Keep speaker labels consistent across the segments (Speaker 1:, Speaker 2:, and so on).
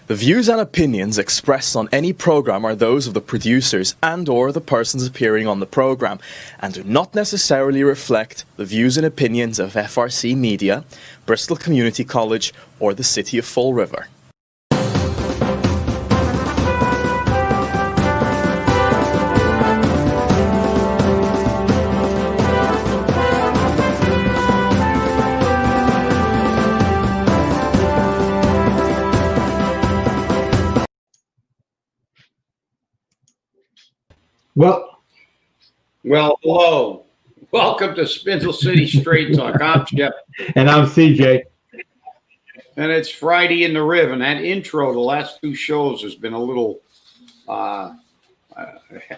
Speaker 1: The views and opinions expressed on any program are those of the producers and/or the persons appearing on the program and do not necessarily reflect the views and opinions of FRC Media, Bristol Community College, or the City of Fall River.
Speaker 2: Well, hello. Welcome to Spindle City Straight Talk. I'm Jeff.
Speaker 3: And I'm CJ.
Speaker 2: And it's Friday in the Riv. And that intro, the last two shows, has been a little,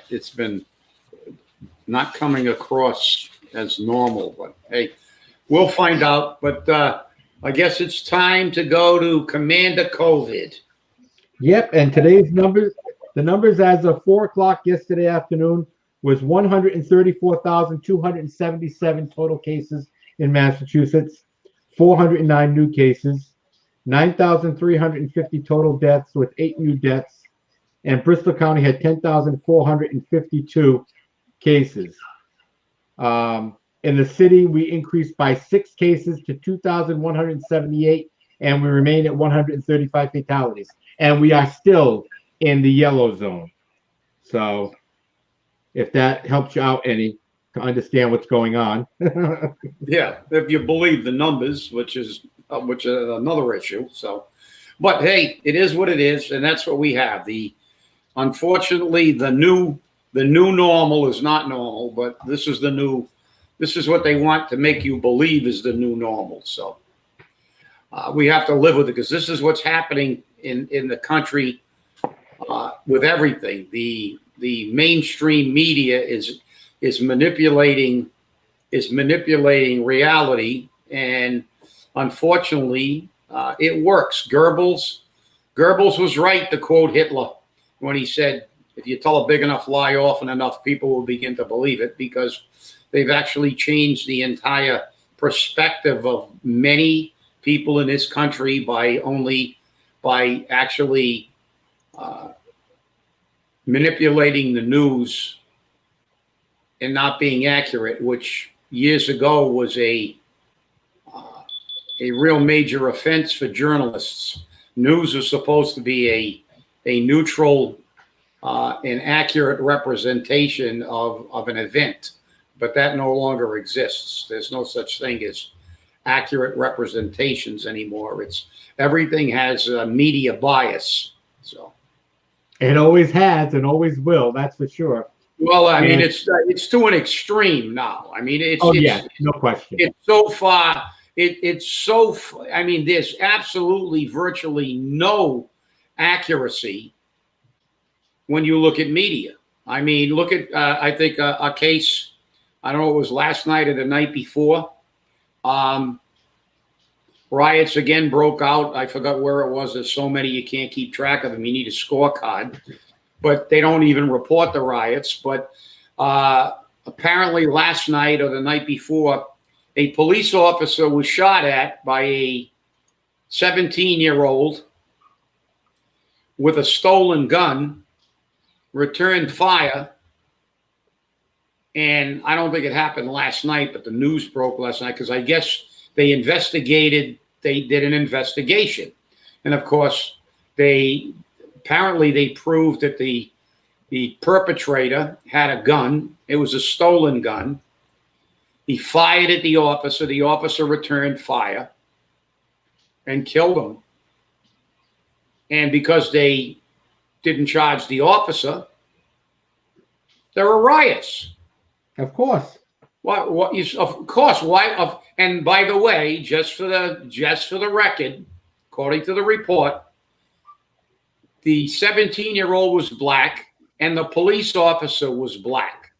Speaker 2: it's been not coming across as normal. But hey, we'll find out. But I guess it's time to go to Commander COVID.
Speaker 3: Yep. And today's numbers, the numbers as of 4 o'clock yesterday afternoon, was 134,277 total cases in Massachusetts, 409 new cases, 9,350 total deaths with 8 new deaths, and Bristol County had 10,452 cases. In the city, we increased by 6 cases to 2,178, and we remain at 135 fatalities. And we are still in the yellow zone. So if that helps you out any to understand what's going on.
Speaker 2: Yeah, if you believe the numbers, which is another issue. So, but hey, it is what it is, and that's what we have. Unfortunately, the new normal is not normal, but this is what they want to make you believe is the new normal. So we have to live with it because this is what's happening in the country with everything. The mainstream media is manipulating reality, and unfortunately, it works. Goebbels was right to quote Hitler when he said, "If you tell a big enough lie often enough, people will begin to believe it," because they've actually changed the entire perspective of many people in this country by actually manipulating the news and not being accurate, which years ago was a real major offense for journalists. News is supposed to be a neutral and accurate representation of an event, but that no longer exists. There's no such thing as accurate representations anymore. Everything has a media bias. So.
Speaker 3: It always has and always will. That's for sure.
Speaker 2: Well, I mean, it's to an extreme now. I mean, it's
Speaker 3: no question.
Speaker 2: It's so far. I mean, there's absolutely virtually no accuracy when you look at media. I mean, look at I think a case. I don't know. It was last night or the night before. Riots again broke out. I forgot where it was. There's so many you can't keep track of them. You need a scorecard, but they don't even report the riots. But apparently last night or the night before, a police officer was shot at by a 17-year-old with a stolen gun, returned fire. And I don't think it happened last night, but the news broke last night because I guess they did an investigation. And of course, they proved that the perpetrator had a gun. It was a stolen gun. He fired at the officer. The officer returned fire and killed him. And because they didn't charge the officer, there were riots.
Speaker 3: Of course.
Speaker 2: Of course. Why? And by the way, just for the record, according to the report, the 17-year-old was black and the police officer was black.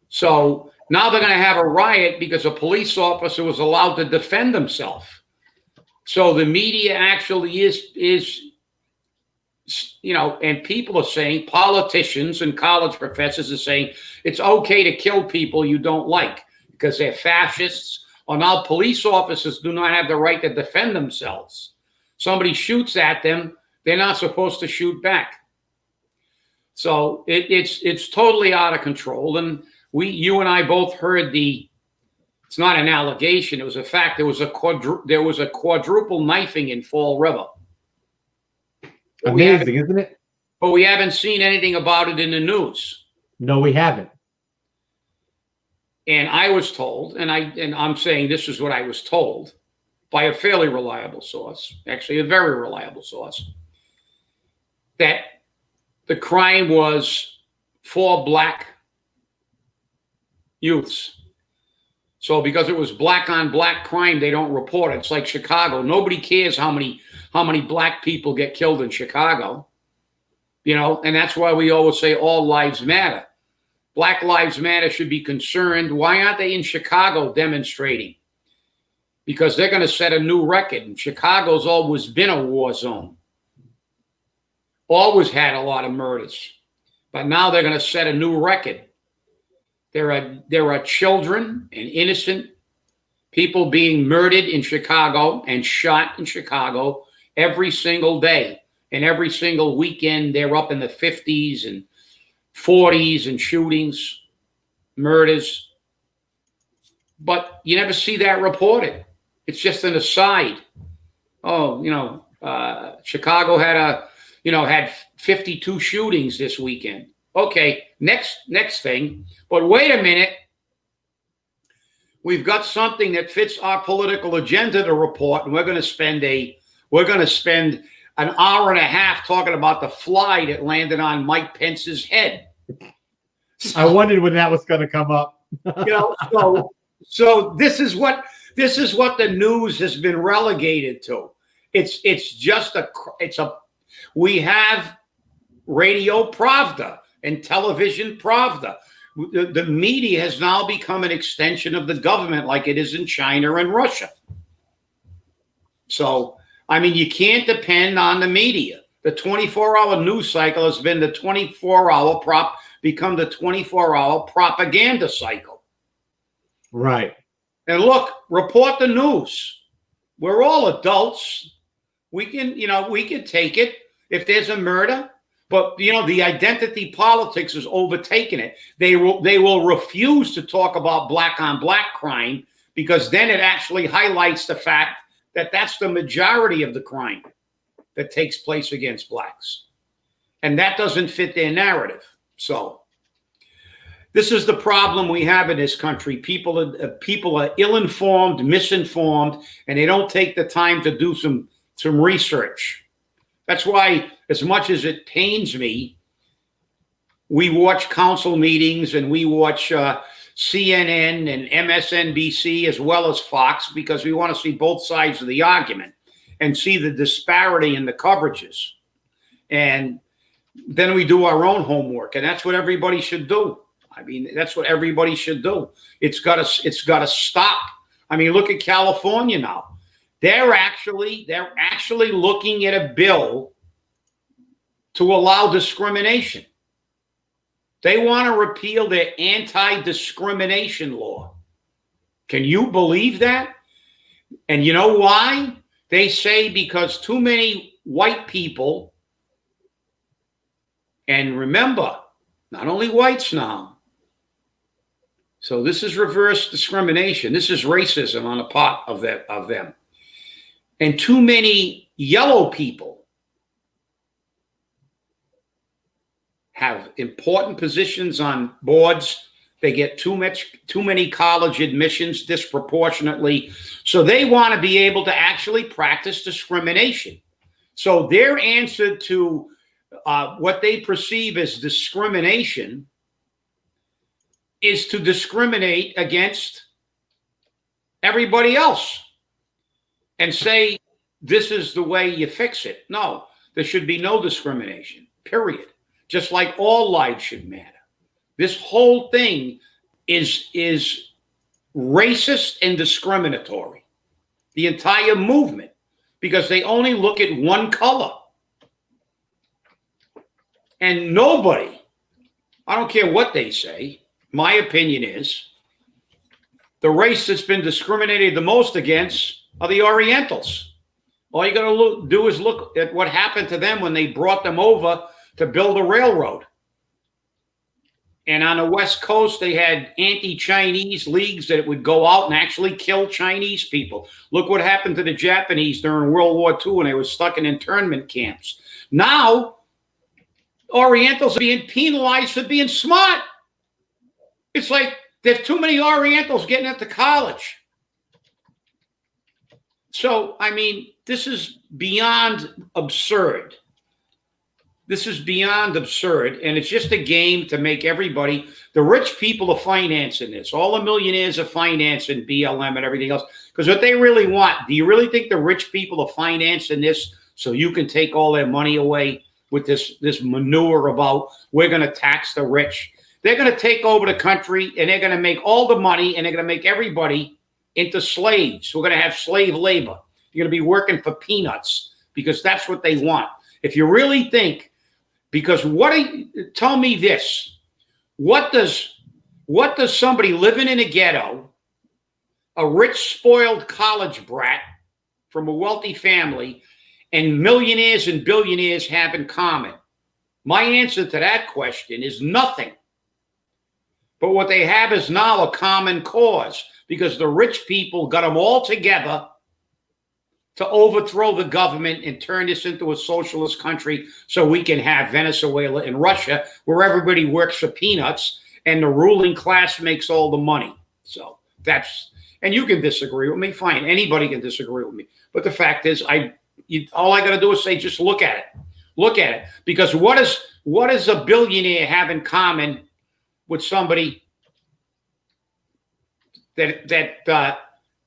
Speaker 2: So now they're going to have a riot because a police officer was allowed to defend himself. So the media actually is, you know, and people are saying, politicians and college professors are saying, it's okay to kill people you don't like because they're fascists, or now police officers do not have the right to defend themselves. somebody shoots at them, they're not supposed to shoot back. So it's totally out of control. And you and I both heard it's not an allegation, it was a fact. There was a quadruple knifing in Fall River.
Speaker 3: Amazing, isn't it?
Speaker 2: But we haven't seen anything about it in the news.
Speaker 3: No, we haven't.
Speaker 2: And I was told, and I'm saying this is what I was told by a fairly reliable source, actually a very reliable source, that the crime was 4 black youths. So because it was black on black crime, they don't report it. It's like Chicago. Nobody cares how many black people get killed in Chicago. You know, and that's why we always say all lives matter. Black Lives Matter should be concerned. Why aren't they in Chicago demonstrating? Because they're going to set a new record. And Chicago's always been a war zone. Always had a lot of murders. But now they're going to set a new record. There are children and innocent people being murdered in Chicago and shot in Chicago every single day. And every single weekend, they're up in the 50s and 40s and shootings, murders. But you never see that reported. It's just an aside. Oh, Chicago had 52 shootings this weekend. Okay, next thing. But wait a minute. We've got something that fits our political agenda to report, and we're going to spend an hour and a half talking about the fly that landed on Mike Pence's head.
Speaker 3: I wondered when that was going to come up.
Speaker 2: So this is what the news has been relegated to. We have Radio Pravda and television Pravda. The media has now become an extension of the government, like it is in China and Russia. So, I mean, you can't depend on the media. The 24-hour news cycle has been the 24-hour become the 24-hour propaganda cycle.
Speaker 3: Right.
Speaker 2: And look, report the news. We're all adults. We can take it if there's a murder. But, the identity politics is overtaking it. They will refuse to talk about black on black crime because then it actually highlights the fact that that's the majority of the crime that takes place against blacks. And that doesn't fit their narrative. So this is the problem we have in this country. People are ill-informed, misinformed, and they don't take the time to do some research. That's why, as much as it pains me, we watch council meetings and we watch CNN and MSNBC as well as Fox because we want to see both sides of the argument and see the disparity in the coverages. And then we do our own homework, and that's what everybody should do. I mean, that's what everybody should do. It's got to stop. I mean, look at California now. They're actually looking at a bill to allow discrimination. They want to repeal their anti-discrimination law. Can you believe that? And you know why? They say because too many white people, and remember, not only whites now. So this is reverse discrimination. This is racism on the part of them. And too many yellow people have important positions on boards. They get too many college admissions disproportionately. So they want to be able to actually practice discrimination. So their answer to what they perceive as discrimination is to discriminate against everybody else and say, this is the way you fix it. No, there should be no discrimination, period. Just like all lives should matter. This whole thing is racist and discriminatory. The entire movement, because they only look at one color. And nobody, I don't care what they say, my opinion is, the race that's been discriminated the most against are the Orientals. All you got to do is look at what happened to them when they brought them over to build a railroad. And on the West Coast, they had anti-Chinese leagues that would go out and actually kill Chinese people. Look what happened to the Japanese during World War II when they were stuck in internment camps. Now, Orientals are being penalized for being smart. It's like there's too many Orientals getting into college. So, I mean, this is beyond absurd. This is beyond absurd, and it's just a game to make everybody, the rich people are financing this. All the millionaires are financing BLM and everything else, because what they really want, do you really think the rich people are financing this so you can take all their money away with this manure about we're going to tax the rich? They're going to take over the country, and they're going to make all the money, and they're going to make everybody into slaves. We're going to have slave labor. You're going to be working for peanuts because that's what they want. If you really think, because tell me this, what does somebody living in a ghetto, a rich, spoiled college brat from a wealthy family, and millionaires and billionaires have in common? My answer to that question is nothing. But what they have is now a common cause, because the rich people got them all together to overthrow the government and turn this into a socialist country so we can have Venezuela and Russia, where everybody works for peanuts and the ruling class makes all the money. So that's, and you can disagree with me, fine. Anybody can disagree with me. But the fact is, all I got to do is say, just look at it. Look at it. Because what does a billionaire have in common with somebody that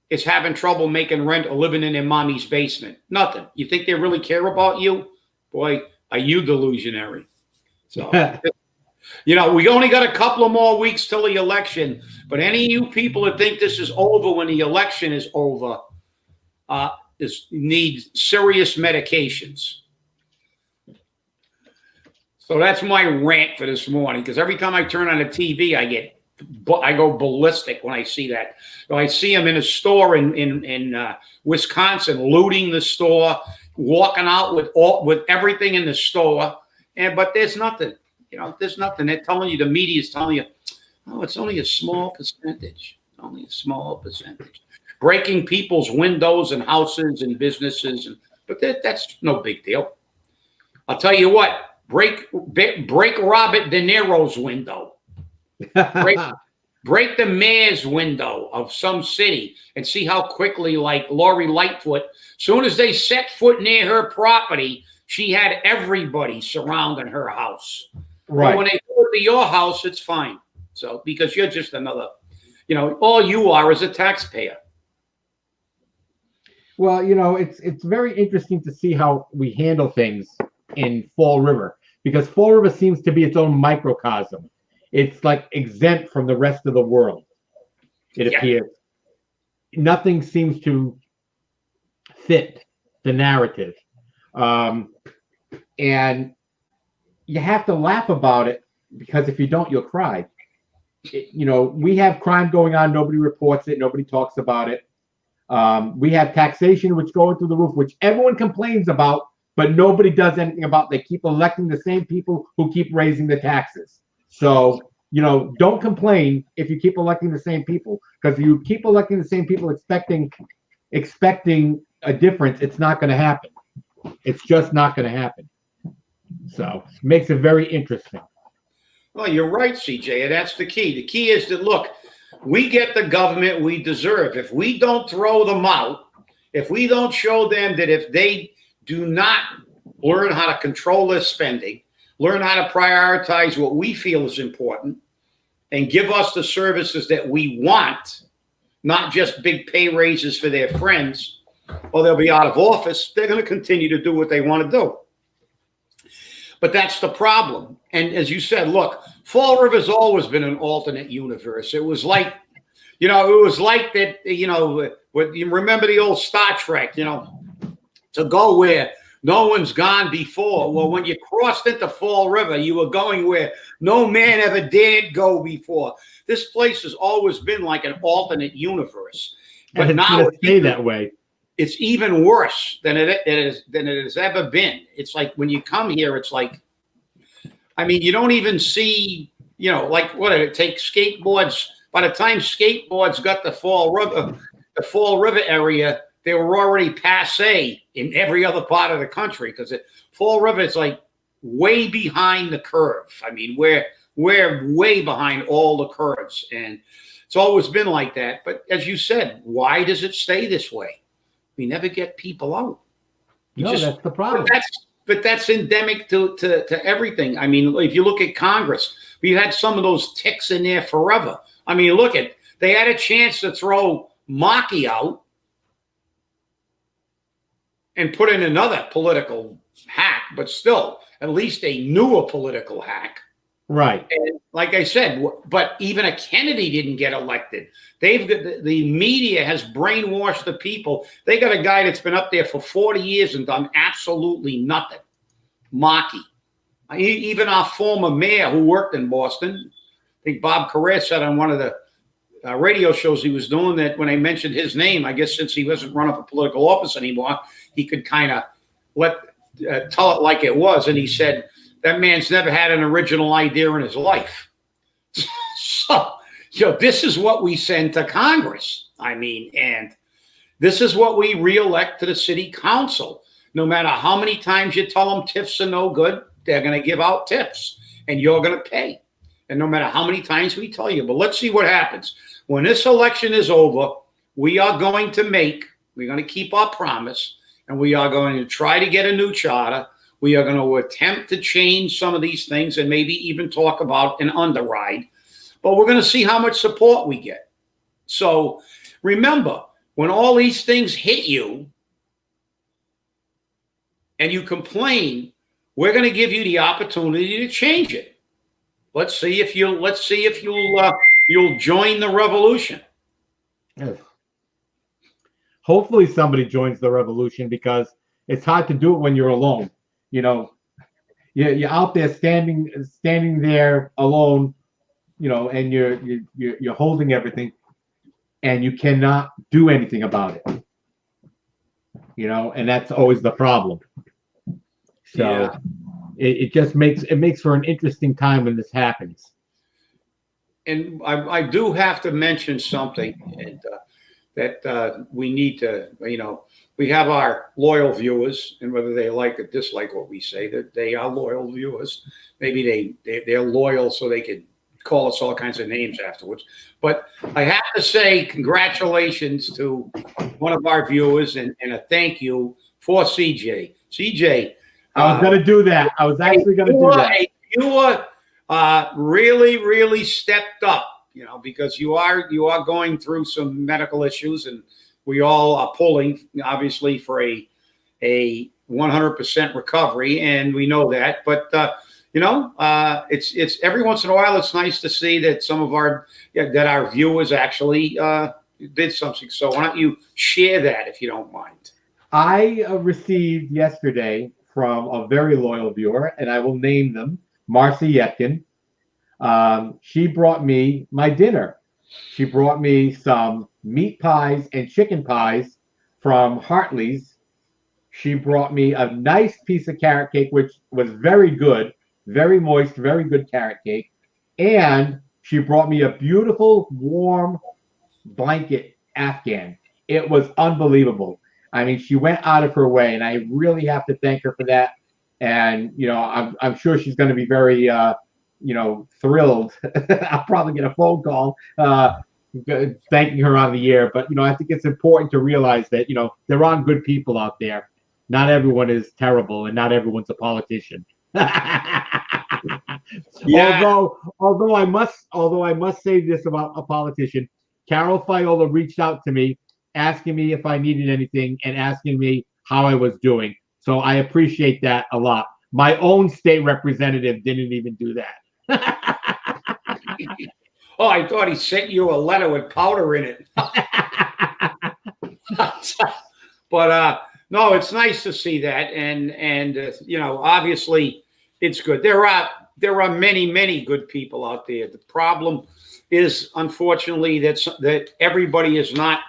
Speaker 2: is having trouble making rent or living in their mommy's basement? Nothing. You think they really care about you? Boy, are you delusionary. So, we only got a couple of more weeks till the election, but any of you people that think this is over when the election is over need serious medications. So that's my rant for this morning, because every time I turn on the TV, I go ballistic when I see that. So I see them in a store in Wisconsin, looting the store, walking out with everything in the store, but there's nothing. There's nothing. They're telling you, the media is telling you, oh, it's only a small percentage. Only a small percentage. Breaking people's windows and houses and businesses, but that's no big deal. I'll tell you what. Break Robert De Niro's window. Break the mayor's window of some city and see how quickly, like Lori Lightfoot, soon as they set foot near her property, she had everybody surrounding her house. Right. But when they go to your house, it's fine. So, because you're just another, all you are is a taxpayer.
Speaker 3: Well, it's very interesting to see how we handle things in Fall River, because Fall River seems to be its own microcosm. It's like exempt from the rest of the world, it appears. Nothing seems to fit the narrative. And you have to laugh about it, because if you don't, you'll cry. We have crime going on. Nobody reports it. Nobody talks about it. We have taxation, which going through the roof, which everyone complains about, but nobody does anything about. They keep electing the same people who keep raising the taxes. So, don't complain if you keep electing the same people, because if you keep electing the same people expecting a difference, it's not going to happen. It's just not going to happen. So it makes it very interesting.
Speaker 2: Well, you're right, CJ, and that's the key. The key is that, look, we get the government we deserve. If we don't throw them out, if we don't show them that if they do not learn how to control their spending, learn how to prioritize what we feel is important, and give us the services that we want, not just big pay raises for their friends, or they'll be out of office, they're going to continue to do what they want to do. But that's the problem. And as you said, look, Fall River's always been an alternate universe. It was like, that, you remember the old Star Trek, to go where no one's gone before. Well, when you crossed into Fall River, you were going where no man ever dared go before. This place has always been like an alternate universe. But
Speaker 3: now it's stay that way.
Speaker 2: it's even worse than it has ever been. It's like when you come here, it's like, I mean, you don't even see, you know, like what did it take skateboards? By the time skateboards got to Fall River area, they were already passe in every other part of the country, because Fall River is like way behind the curve. I mean, we're way behind all the curves, and it's always been like that. But as you said, why does it stay this way? We never get people out.
Speaker 3: That's the problem.
Speaker 2: But that's endemic to everything. I mean, if you look at Congress, we had some of those ticks in there forever. I mean, they had a chance to throw Markey out and put in another political hack, but still, at least they knew a political hack.
Speaker 3: Right.
Speaker 2: And like I said, but even a Kennedy didn't get elected. The media has brainwashed the people. They got a guy that's been up there for 40 years and done absolutely nothing. Markey. Even our former mayor who worked in Boston, I think Bob Carrere said on one of the radio shows he was doing that when I mentioned his name, I guess since he wasn't running for political office anymore, he could kind of tell it like it was. And he said, that man's never had an original idea in his life. So, this is what we send to Congress. I mean, and this is what we reelect to the city council. No matter how many times you tell them tips are no good, they're going to give out tips and you're going to pay. And no matter how many times we tell you, but let's see what happens. When this election is over, we're going to keep our promise, and we are going to try to get a new charter. We are going to attempt to change some of these things and maybe even talk about an underride, but we're going to see how much support we get. So remember, when all these things hit you and you complain, we're going to give you the opportunity to change it. Let's see if you'll join the revolution.
Speaker 3: Yes. Hopefully somebody joins the revolution, because it's hard to do it when you're alone. You know, you're out there standing there alone, you know, and you're holding everything, and you cannot do anything about it. You know, and that's always the problem. So yeah. It just makes for an interesting time when this happens.
Speaker 2: And I do have to mention something that we need to, you know, we have our loyal viewers, and whether they like or dislike what we say, that they are loyal viewers. Maybe they're loyal so they could call us all kinds of names afterwards. But I have to say congratulations to one of our viewers and a thank you for CJ. CJ.
Speaker 3: I was going to do that. I was actually going to do that.
Speaker 2: You were really, really stepped up, you know, because you are going through some medical issues, and we all are pulling, obviously, for a 100% recovery, and we know that. But you know, it's every once in a while, it's nice to see that some of our viewers actually did something. So why don't you share that if you don't mind?
Speaker 3: I received yesterday from a very loyal viewer, and I will name them, Marcy Yetkin. She brought me my dinner. She brought me some meat pies and chicken pies from Hartley's. She brought me a nice piece of carrot cake, which was very good, very moist, very good carrot cake. And she brought me a beautiful, warm blanket Afghan. It was unbelievable. I mean, she went out of her way, and I really have to thank her for that. And, you know, I'm sure she's going to be very, you know, thrilled. I'll probably get a phone call thanking her on the air. But, you know, I think it's important to realize that, you know, there are good people out there. Not everyone is terrible, and not everyone's a politician. Yeah. Although I must say this about a politician, Carol Fiola reached out to me, asking me if I needed anything and asking me how I was doing. So I appreciate that a lot. My own state representative didn't even do that.
Speaker 2: Oh, I thought he sent you a letter with powder in it. But no, it's nice to see that, and you know, obviously, it's good. There are many good people out there. The problem is, unfortunately, that everybody is not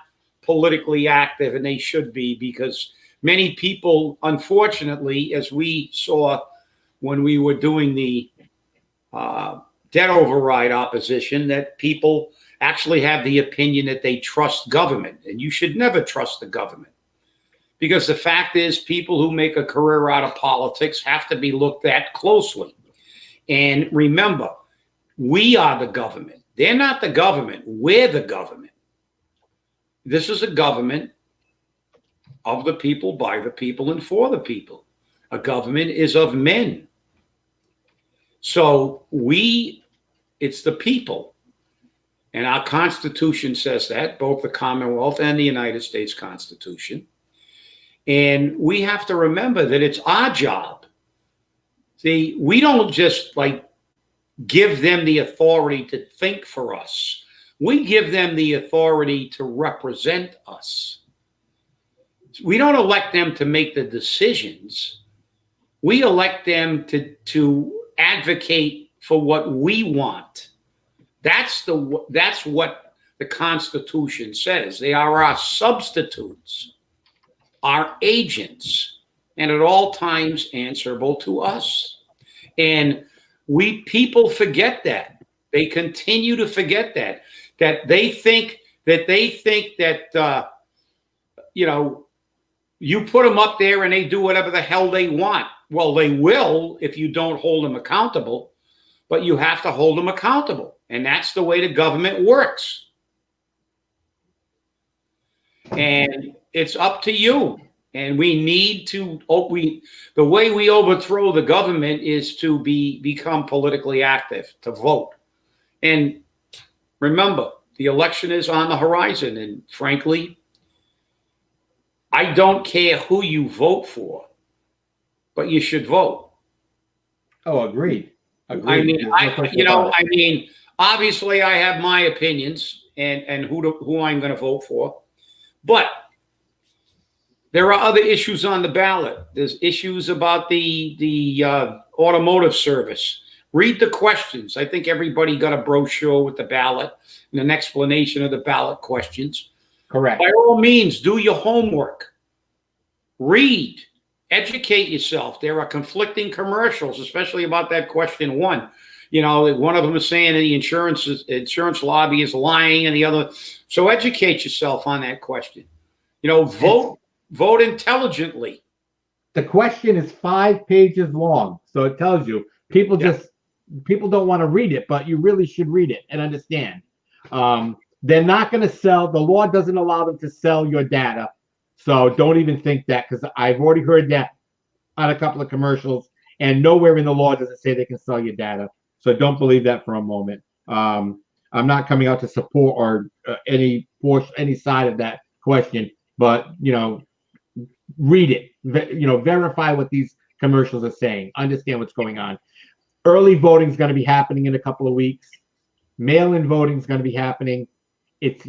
Speaker 2: politically active, and they should be, because many people, unfortunately, as we saw when we were doing the debt override opposition, that people actually have the opinion that they trust government, and you should never trust the government. Because the fact is, people who make a career out of politics have to be looked at closely. And remember, we are the government. They're not the government. We're the government. This is a government of the people, by the people, and for the people. A government is of men. So it's the people. And our Constitution says that, both the Commonwealth and the United States Constitution. And we have to remember that it's our job. See, we don't just give them the authority to think for us. We give them the authority to represent us. We don't elect them to make the decisions. We elect them to advocate for what we want. That's what the Constitution says. They are our substitutes, our agents, and at all times answerable to us. And people forget that. They continue to forget that they think that you put them up there and they do whatever the hell they want. Well, they will if you don't hold them accountable, but you have to hold them accountable. And that's the way the government works. And it's up to you. And we need to, the way we overthrow the government is to become politically active, to vote. And remember, the election is on the horizon. And frankly, I don't care who you vote for, but you should vote.
Speaker 3: Oh, agreed.
Speaker 2: Agreed. I mean, obviously I have my opinions and who I'm going to vote for, but there are other issues on the ballot. There's issues about the automotive service. Read the questions. I think everybody got a brochure with the ballot and an explanation of the ballot questions.
Speaker 3: Correct.
Speaker 2: By all means, do your homework. Read. Educate yourself. There are conflicting commercials, especially about that question one. One of them is saying the insurance lobby is lying, and the other. So educate yourself on that question. Vote intelligently.
Speaker 3: The question is 5 pages long, so it tells you people don't want to read it, but you really should read it and understand. They're not going to sell. The law doesn't allow them to sell your data, so don't even think that, because I've already heard that on a couple of commercials, and nowhere in the law does it say they can sell your data. So don't believe that for a moment. I'm not coming out to support or any side of that question, but read it. Verify what these commercials are saying. Understand what's going on. Early voting is going to be happening in a couple of weeks. Mail-in voting is going to be happening. It's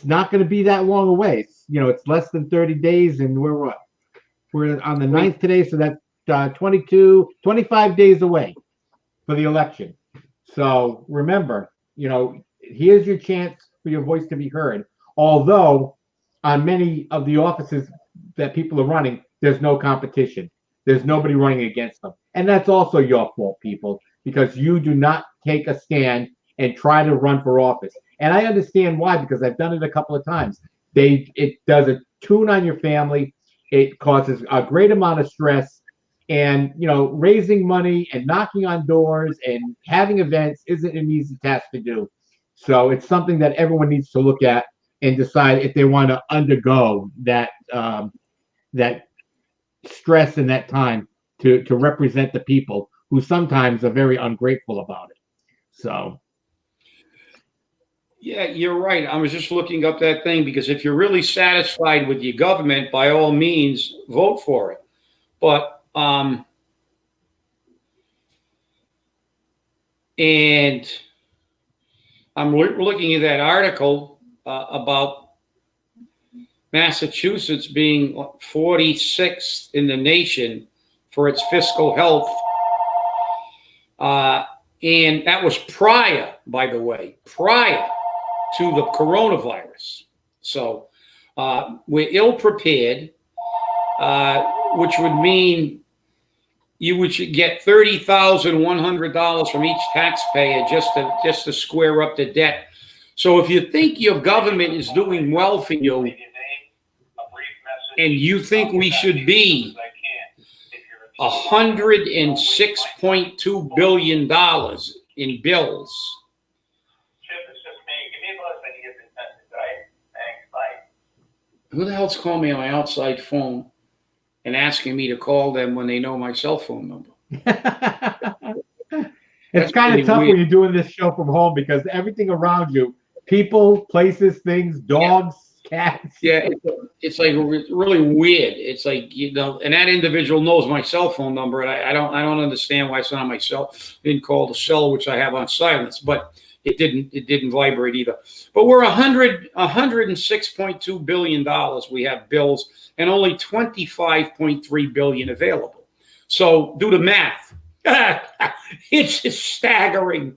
Speaker 3: not going to be that long away. It's less than 30 days, and we're on the 9th today, so that's 25 days away for the election. So remember, here's your chance for your voice to be heard. Although on many of the offices that people are running, there's no competition. There's nobody running against them. And that's also your fault, people, because you do not take a stand and try to run for office. And I understand why, because I've done it a couple of times. It does a tune on your family. It causes a great amount of stress. And, raising money and knocking on doors and having events isn't an easy task to do. So it's something that everyone needs to look at and decide if they want to undergo that stress and that time to represent the people who sometimes are very ungrateful about it. So.
Speaker 2: Yeah, you're right. I was just looking up that thing, because if you're really satisfied with your government, by all means, vote for it. But and I'm looking at that article about Massachusetts being 46th in the nation for its fiscal health. And that was prior, by the way, to the coronavirus. So we're ill prepared, which would mean you would get $30,100 from each taxpayer just to square up the debt. So if you think your government is doing well for you, and you think we should be $106.2 billion in bills. Who the hell's calling me on my outside phone and asking me to call them when they know my cell phone number?
Speaker 3: It's kind of tough when you're doing this show from home because everything around you, people, places, things, dogs, cats.
Speaker 2: Yeah, it's like really weird. It's like, you know, and that individual knows my cell phone number, and I don't understand why it's not on my cell. Didn't call the cell, which I have on silence, but it didn't vibrate either. But we're $106.2 billion. We have bills and only $25.3 billion available. So do the math. It's just staggering.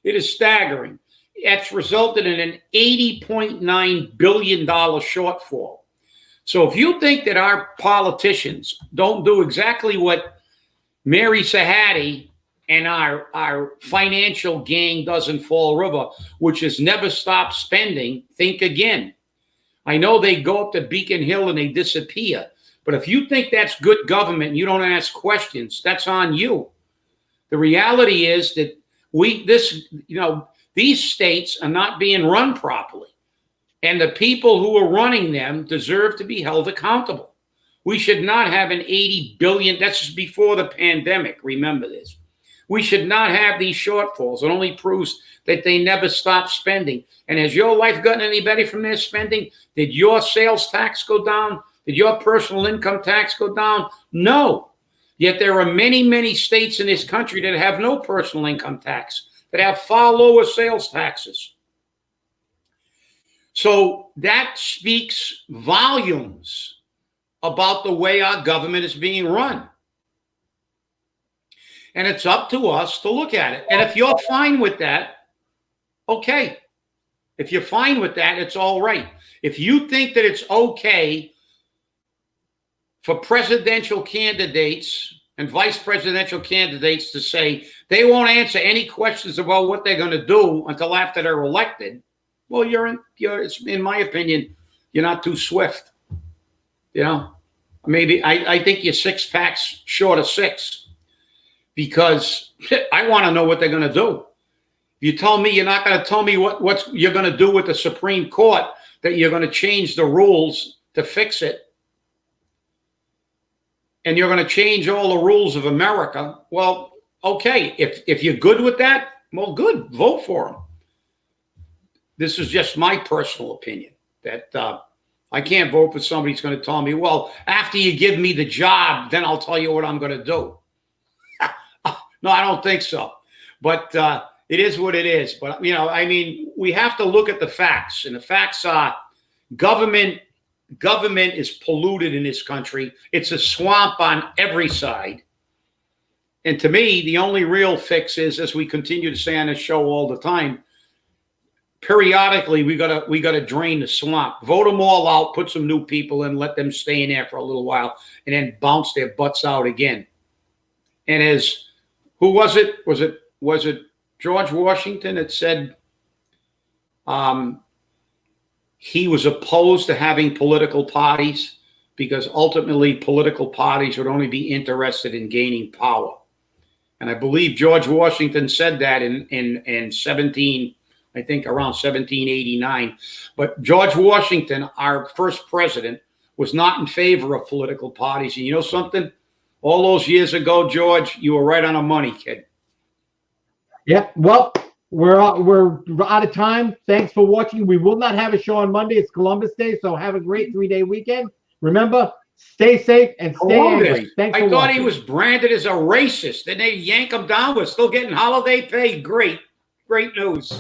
Speaker 2: It is staggering. It's resulted in an $80.9 billion shortfall. So if you think that our politicians don't do exactly what Mary Sahadi and our financial gang does in Fall River, which is never stop spending, think again. I know they go up to Beacon Hill and they disappear, but if you think that's good government and you don't ask questions, that's on you. The reality is that these states are not being run properly, and the people who are running them deserve to be held accountable. We should not have an $80 billion. That's just before the pandemic. Remember this. We should not have these shortfalls. It only proves that they never stop spending. And has your life gotten any better from their spending? Did your sales tax go down? Did your personal income tax go down? No. Yet there are many, many states in this country that have no personal income tax, that have far lower sales taxes. So that speaks volumes about the way our government is being run. And it's up to us to look at it. And if you're fine with that, okay. If you're fine with that, it's all right. If you think that it's okay for presidential candidates and vice presidential candidates to say they won't answer any questions about what they're going to do until after they're elected, well, in my opinion, you're not too swift. You know, maybe I think you're 6 packs short of 6. Because I want to know what they're going to do. If you tell me you're not going to tell me what you're going to do with the Supreme Court, that you're going to change the rules to fix it, and you're going to change all the rules of America, well, okay. If you're good with that, well, good. Vote for them. This is just my personal opinion that I can't vote for somebody who's going to tell me, well, after you give me the job, then I'll tell you what I'm going to do. No, I don't think so. But it is what it is. But, you know, I mean, we have to look at the facts. And the facts are government is polluted in this country. It's a swamp on every side. And to me, the only real fix is, as we continue to say on this show all the time, periodically we gotta drain the swamp. Vote them all out, put some new people in, let them stay in there for a little while, and then bounce their butts out again. And as who was it? Was it George Washington that said he was opposed to having political parties because ultimately political parties would only be interested in gaining power? And I believe George Washington said that in around 1789. But George Washington, our first president, was not in favor of political parties. And you know something? All those years ago, George, you were right on the money, kid.
Speaker 3: Yeah, well, we're out of time. Thanks for watching. We will not have a show on Monday. It's Columbus Day, so have a great 3-day weekend. Remember, stay safe and stay angry. Thanks for watching.
Speaker 2: I thought he was branded as a racist. Then they yank him down. We're still getting holiday pay. Great news.